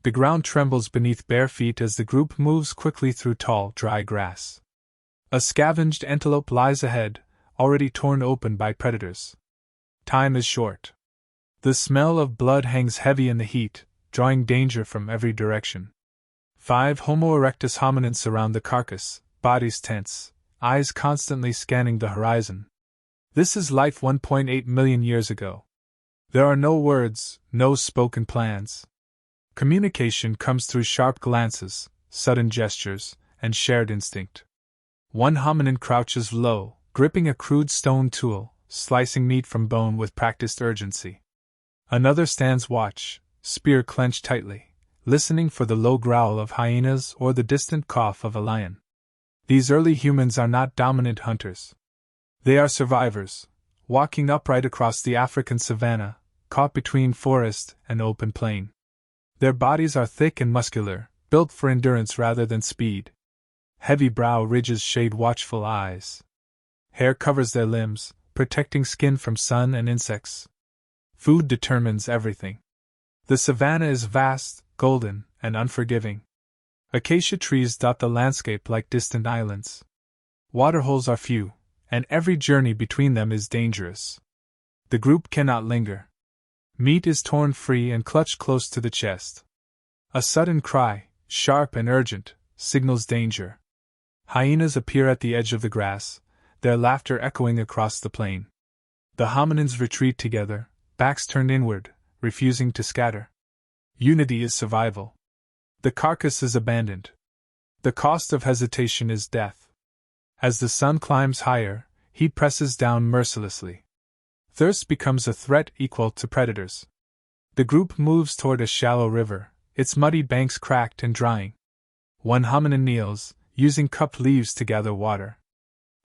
The ground trembles beneath bare feet as the group moves quickly through tall, dry grass. A scavenged antelope lies ahead, already torn open by predators. Time is short. The smell of blood hangs heavy in the heat, drawing danger from every direction. 5 Homo erectus hominins surround the carcass, bodies tense, eyes constantly scanning the horizon. This is life 1.8 million years ago. There are no words, no spoken plans. Communication comes through sharp glances, sudden gestures, and shared instinct. One hominin crouches low, gripping a crude stone tool, slicing meat from bone with practiced urgency. Another stands watch, spear clenched tightly, listening for the low growl of hyenas or the distant cough of a lion. These early humans are not dominant hunters. They are survivors, walking upright across the African savanna, caught between forest and open plain. Their bodies are thick and muscular, built for endurance rather than speed. Heavy brow ridges shade watchful eyes. Hair covers their limbs, protecting skin from sun and insects. Food determines everything. The savanna is vast, golden, and unforgiving. Acacia trees dot the landscape like distant islands. Waterholes are few, and every journey between them is dangerous. The group cannot linger. Meat is torn free and clutched close to the chest. A sudden cry, sharp and urgent, signals danger. Hyenas appear at the edge of the grass, their laughter echoing across the plain. The hominins retreat together, backs turned inward, refusing to scatter. Unity is survival. The carcass is abandoned. The cost of hesitation is death. As the sun climbs higher, heat presses down mercilessly. Thirst becomes a threat equal to predators. The group moves toward a shallow river, its muddy banks cracked and drying. One hominin kneels, using cupped leaves to gather water.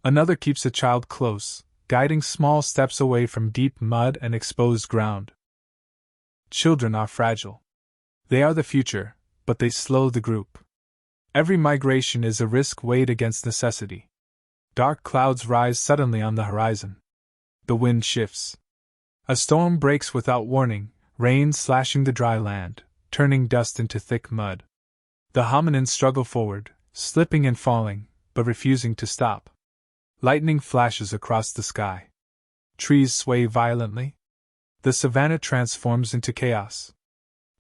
Another keeps a child close, guiding small steps away from deep mud and exposed ground. Children are fragile. They are the future, but they slow the group. Every migration is a risk weighed against necessity. Dark clouds rise suddenly on the horizon. The wind shifts. A storm breaks without warning, rain slashing the dry land, turning dust into thick mud. The hominins struggle forward, slipping and falling, but refusing to stop. Lightning flashes across the sky. Trees sway violently. The savanna transforms into chaos.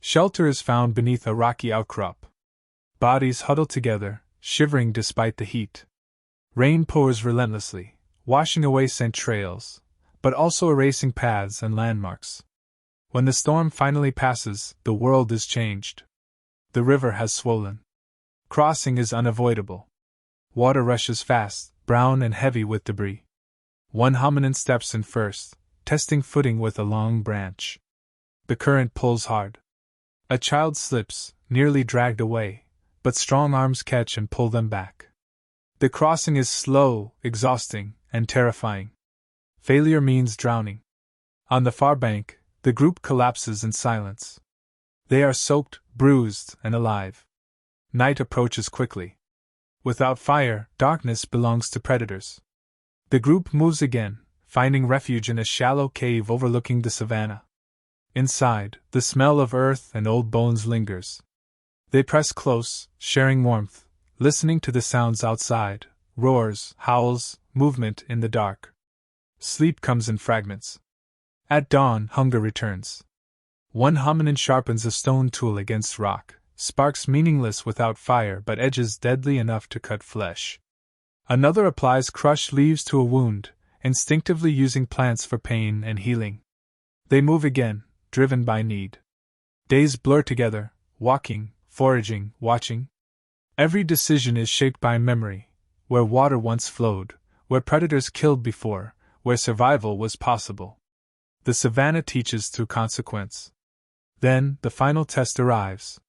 Shelter is found beneath a rocky outcrop. Bodies huddle together, shivering despite the heat. Rain pours relentlessly, washing away scent trails, but also erasing paths and landmarks. When the storm finally passes, the world is changed. The river has swollen. Crossing is unavoidable. Water rushes fast, brown and heavy with debris. One hominin steps in first, testing footing with a long branch. The current pulls hard. A child slips, nearly dragged away, but strong arms catch and pull them back. The crossing is slow, exhausting, and terrifying. Failure means drowning. On the far bank, the group collapses in silence. They are soaked, bruised, and alive. Night approaches quickly. Without fire, darkness belongs to predators. The group moves again, finding refuge in a shallow cave overlooking the savanna. Inside, the smell of earth and old bones lingers. They press close, sharing warmth, listening to the sounds outside: roars, howls, movement in the dark. Sleep comes in fragments. At dawn, hunger returns. One hominin sharpens a stone tool against rock, sparks meaningless without fire but edges deadly enough to cut flesh. Another applies crushed leaves to a wound, instinctively using plants for pain and healing. They move again, driven by need. Days blur together, walking, foraging, watching. Every decision is shaped by memory, where water once flowed, where predators killed before, where survival was possible. The savanna teaches through consequence. Then, the final test arrives.